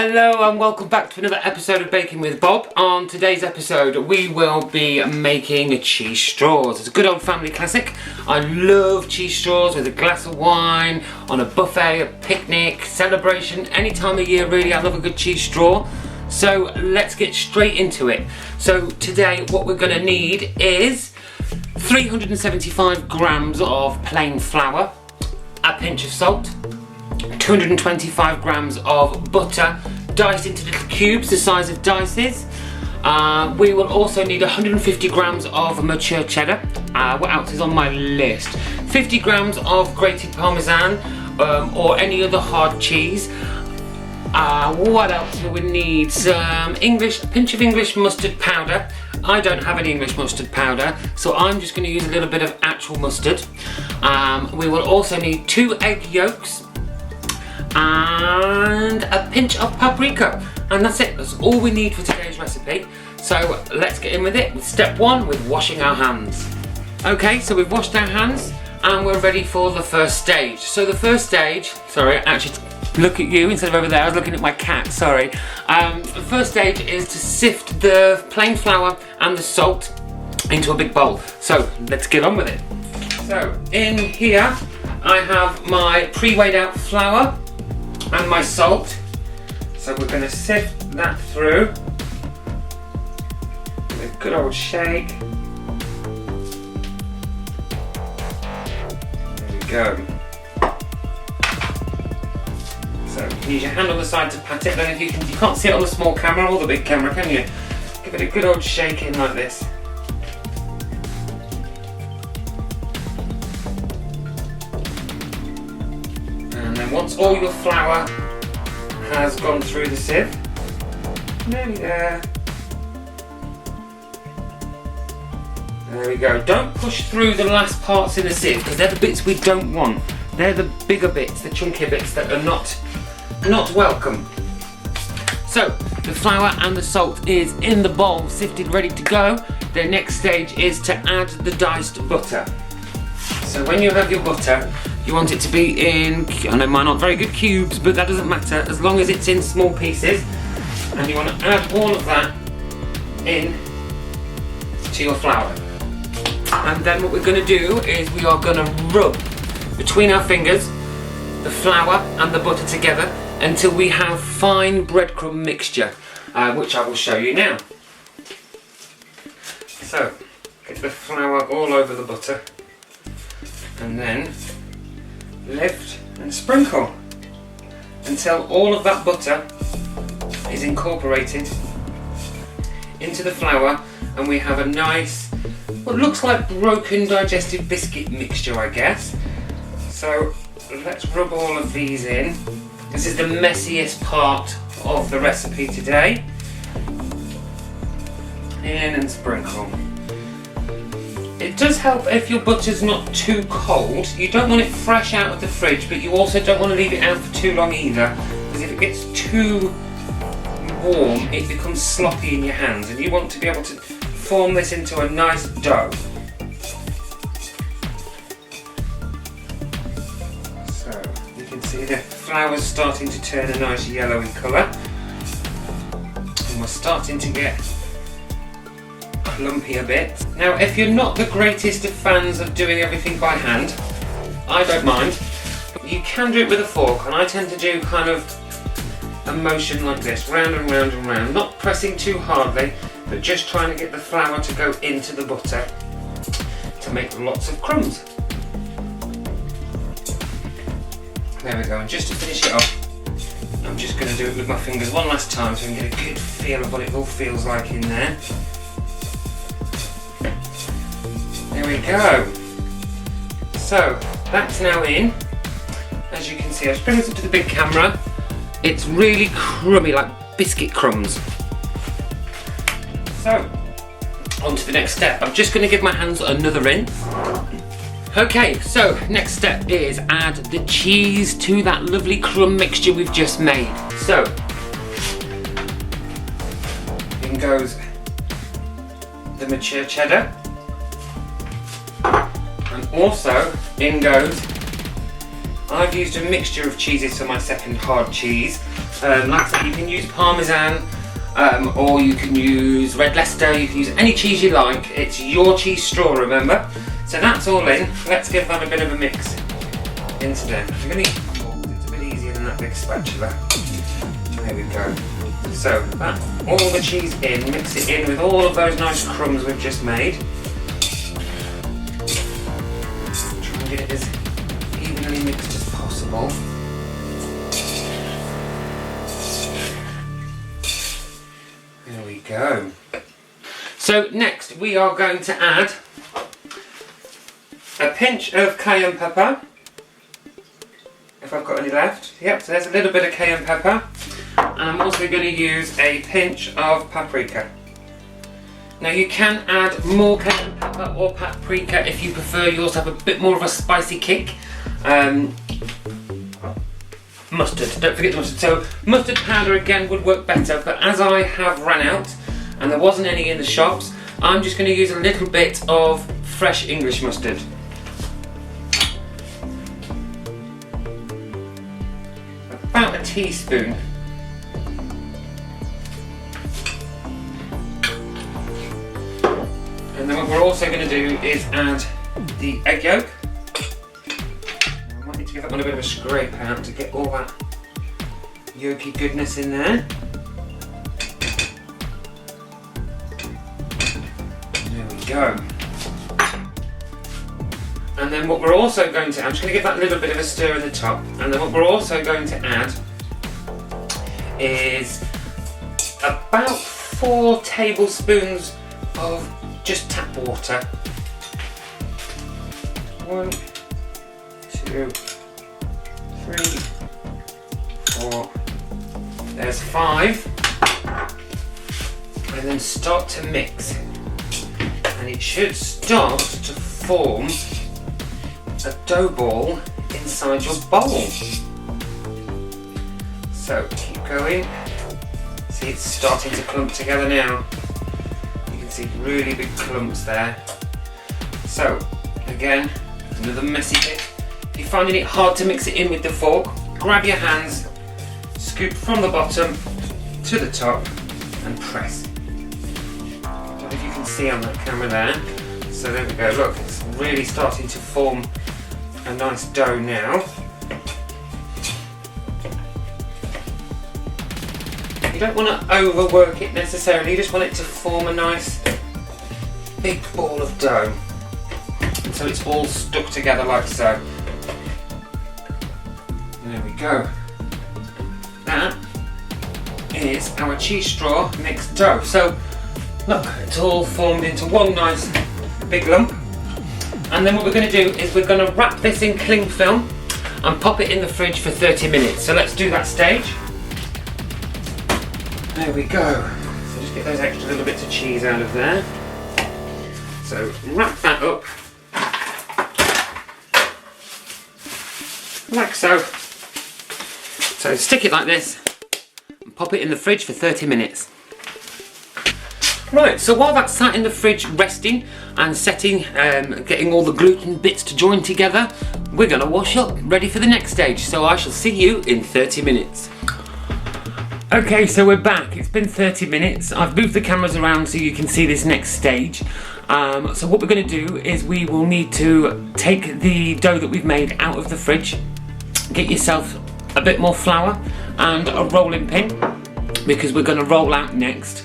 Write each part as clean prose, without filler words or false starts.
Hello and welcome back to another episode of Baking with Bob. On today's episode we will be making cheese straws. It's a good old family classic. I love cheese straws with a glass of wine, on a buffet, a picnic, celebration, any time of year really. I love a good cheese straw. So let's get straight into it. So today what we're going to need is 375 grams of plain flour, a pinch of salt, 225 grams of butter diced into little cubes the size of dices. We will also need 150 grams of mature cheddar. What else is on my list? 50 grams of grated parmesan or any other hard cheese. What else do we need? A pinch of English mustard powder. I don't have any English mustard powder, so I'm just going to use a little bit of actual mustard. We will also need 2 egg yolks and a pinch of paprika, and that's it. That's all we need for today's recipe. So let's get in with it with step 1, with washing our hands. Okay, so we've washed our hands and we're ready for the first stage. So the first stage, sorry, actually look at you instead of over there, I was looking at my cat, sorry. The first stage is to sift the plain flour and the salt into a big bowl. So let's get on with it. So in here I have my pre-weighed out flour and my salt. So we're going to sift that through with a good old shake. There we go. So you can use your hand on the side to pat it. Then if you can't see it on the small camera or the big camera, can you? Give it a good old shake in like this. And then once all your flour has gone through the sieve, nearly there. There we go. Don't push through the last parts in the sieve because they're the bits we don't want. They're the bigger bits, the chunkier bits that are not welcome. So the flour and the salt is in the bowl, sifted, ready to go. The next stage is to add the diced butter. So when you have your butter, you want it to be in, I know mine aren't very good cubes, but that doesn't matter as long as it's in small pieces. And you want to add all of that in to your flour. And then what we're going to do is we are going to rub between our fingers the flour and the butter together until we have fine breadcrumb mixture, which I will show you now. So get the flour all over the butter and then lift and sprinkle until all of that butter is incorporated into the flour and we have a nice, what looks like broken digestive biscuit mixture, I guess. So let's rub all of these in. This is the messiest part of the recipe today. In and sprinkle. It does help if your butter's not too cold. You don't want it fresh out of the fridge, but you also don't want to leave it out for too long either, because if it gets too warm, it becomes sloppy in your hands, and you want to be able to form this into a nice dough. So you can see the flour's starting to turn a nice yellowy colour, and we're starting to get lumpier bits. Now if you're not the greatest of fans of doing everything by hand, I don't mind. You can do it with a fork, and I tend to do kind of a motion like this, round and round and round, not pressing too hardly, but just trying to get the flour to go into the butter to make lots of crumbs. There we go, and just to finish it off, I'm just going to do it with my fingers one last time so I can get a good feel of what it all feels like in there. There we go. So that's now in. As you can see, I've bring this up to the big camera. It's really crummy, like biscuit crumbs. So on to the next step. I'm just going to give my hands another rinse. Okay, so next step is add the cheese to that lovely crumb mixture we've just made. So in goes the mature cheddar. And also in goes, I've used a mixture of cheeses for my second hard cheese. Like I said, you can use parmesan, or you can use red Leicester, you can use any cheese you like. It's your cheese straw, remember? So that's all in. Let's give that a bit of a mix into them. It's a bit easier than that big spatula. There we go. So that's all the cheese in, mix it in with all of those nice crumbs we've just made. Try and get it as evenly mixed as possible. There we go. So next we are going to add a pinch of cayenne pepper. If I've got any left. Yep, so there's a little bit of cayenne pepper. And I'm also going to use a pinch of paprika. Now you can add more cayenne pepper or paprika if you prefer yours to have a bit more of a spicy kick. Mustard, don't forget the mustard. So mustard powder again would work better, but as I have run out and there wasn't any in the shops, I'm just going to use a little bit of fresh English mustard. About a teaspoon. And then what we're also going to do is add the egg yolk. I might need to give that one a bit of a scrape out to get all that yolky goodness in there. There we go. And then what we're also going to, I'm just going to give that a little bit of a stir in the top, and then what we're also going to add is about 4 tablespoons of just tap water. 1, 2, 3, 4, there's 5, and then start to mix, and it should start to form a dough ball inside your bowl. So keep going. See, it's starting to clump together now. You can see really big clumps there. So again, another messy bit. If you're finding it hard to mix it in with the fork, grab your hands, scoop from the bottom to the top and press. I don't know if you can see on that camera there. So there we go, look, it's really starting to form a nice dough now. You don't want to overwork it necessarily, you just want it to form a nice big ball of dough. And so it's all stuck together like so. There we go. That is our cheese straw mixed dough. So look, it's all formed into one nice big lump. And then what we're going to do is we're going to wrap this in cling film and pop it in the fridge for 30 minutes. So let's do that stage. There we go. So just get those extra little bits of cheese out of there. So wrap that up like so. So stick it like this and pop it in the fridge for 30 minutes. Right, so while that's sat in the fridge resting and setting, getting all the gluten bits to join together, we're going to wash up, ready for the next stage. So I shall see you in 30 minutes. Okay, so we're back. It's been 30 minutes. I've moved the cameras around so you can see this next stage. So what we're going to do is we will need to take the dough that we've made out of the fridge, get yourself a bit more flour and a rolling pin, because we're going to roll out next.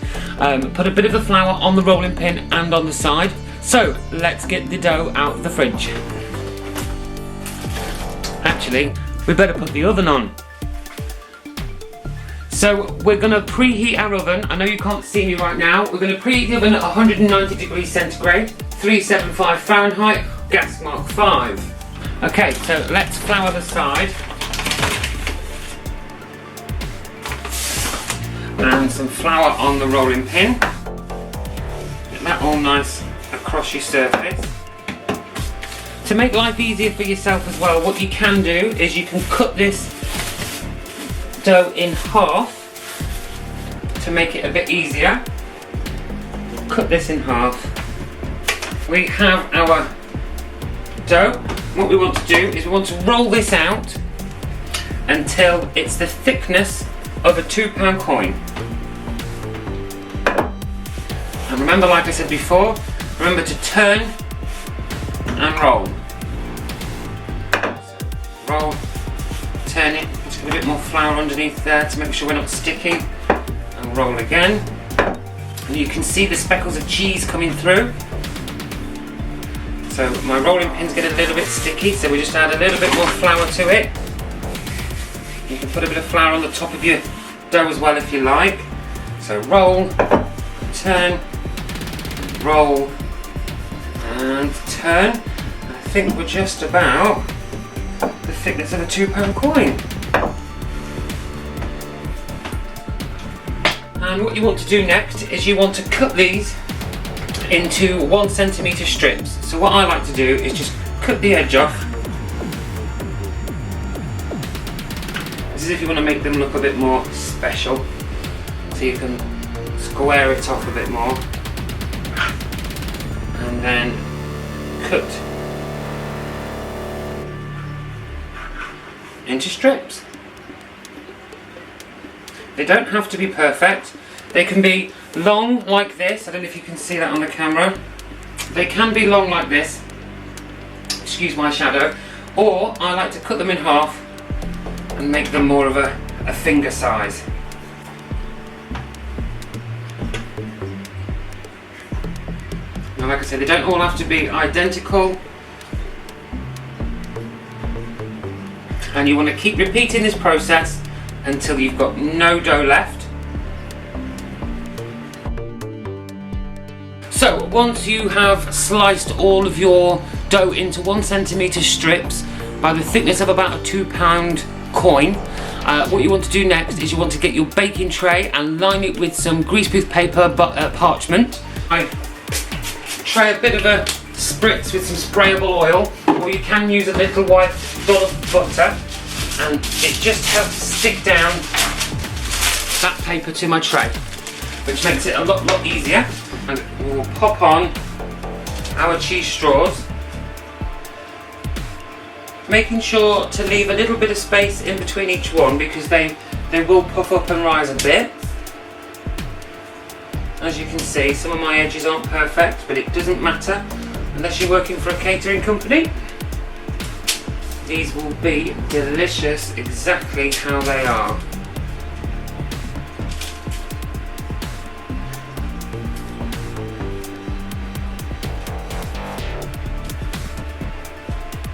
Put a bit of the flour on the rolling pin and on the side. So let's get the dough out of the fridge. Actually, we better put the oven on. So we're going to preheat our oven. I know you can't see me right now. We're going to preheat the oven at 190 degrees centigrade, 375 Fahrenheit, gas mark 5. Okay, so let's flour the side. And some flour on the rolling pin. Get that all nice across your surface. To make life easier for yourself as well, what you can do is you can cut this dough in half to make it a bit easier. Cut this in half. We have our dough. What we want to do is we want to roll this out until it's the thickness of a £2 coin. And remember, like I said before, remember to turn and roll. Roll, turn it, just get a bit more flour underneath there to make sure we're not sticking. And roll again. And you can see the speckles of cheese coming through. So my rolling pins get a little bit sticky, so we just add a little bit more flour to it. You can put a bit of flour on the top of your dough as well if you like. So roll, turn, roll, and turn. I think we're just about the thickness of a £2 coin. And what you want to do next is you want to cut these into 1 centimetre strips. So what I like to do is just cut the edge off. This is if you want to make them look a bit more special. So you can square it off a bit more. And then cut into strips. They don't have to be perfect. They can be long like this. I don't know if you can see that on the camera. They can be long like this. Excuse my shadow. Or I like to cut them in half and make them more of a finger size. Now, like I said, they don't all have to be identical. And you want to keep repeating this process until you've got no dough left. So once you have sliced all of your dough into 1 centimetre strips by the thickness of about a £2 coin, what you want to do next is you want to get your baking tray and line it with some greaseproof paper parchment. I try a bit of a spritz with some sprayable oil, or you can use a little white dollop of butter, and it just helps stick down that paper to my tray, which makes it a lot easier. And we'll pop on our cheese straws, making sure to leave a little bit of space in between each one because they will puff up and rise a bit. As you can see, some of my edges aren't perfect, but it doesn't matter unless you're working for a catering company. These will be delicious exactly how they are.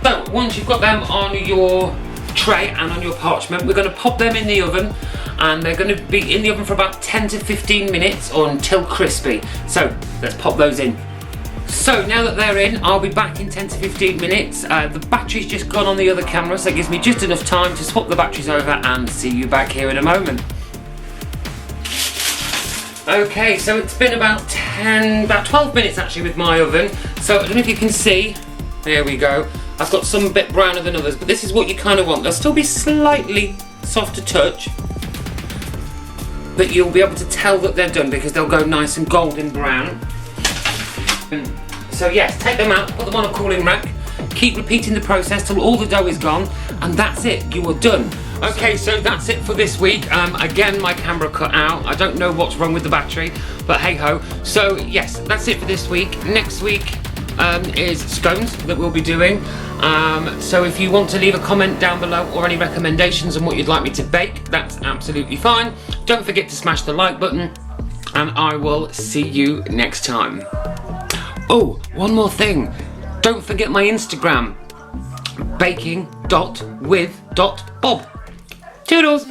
So once you've got them on your tray and on your parchment, we're going to pop them in the oven, and they're going to be in the oven for about 10 to 15 minutes or until crispy. So let's pop those in. So now that they're in, I'll be back in 10 to 15 minutes. The battery's just gone on the other camera, so it gives me just enough time to swap the batteries over and see you back here in a moment. Okay, so it's been about 12 minutes actually with my oven. So I don't know if you can see, there we go. I've got some a bit browner than others, but this is what you kind of want. They'll still be slightly soft to touch, but you'll be able to tell that they're done because they'll go nice and golden brown. So yes, take them out, put them on a cooling rack, keep repeating the process till all the dough is gone, and that's it, you are done. Okay, so that's it for this week. Again, my camera cut out. I don't know what's wrong with the battery, but hey ho. So yes, that's it for this week. Next week is scones that we'll be doing. So if you want to leave a comment down below or any recommendations on what you'd like me to bake, that's absolutely fine. Don't forget to smash the like button, and I will see you next time. Oh, one more thing. Don't forget my Instagram, baking.with.bob. Toodles!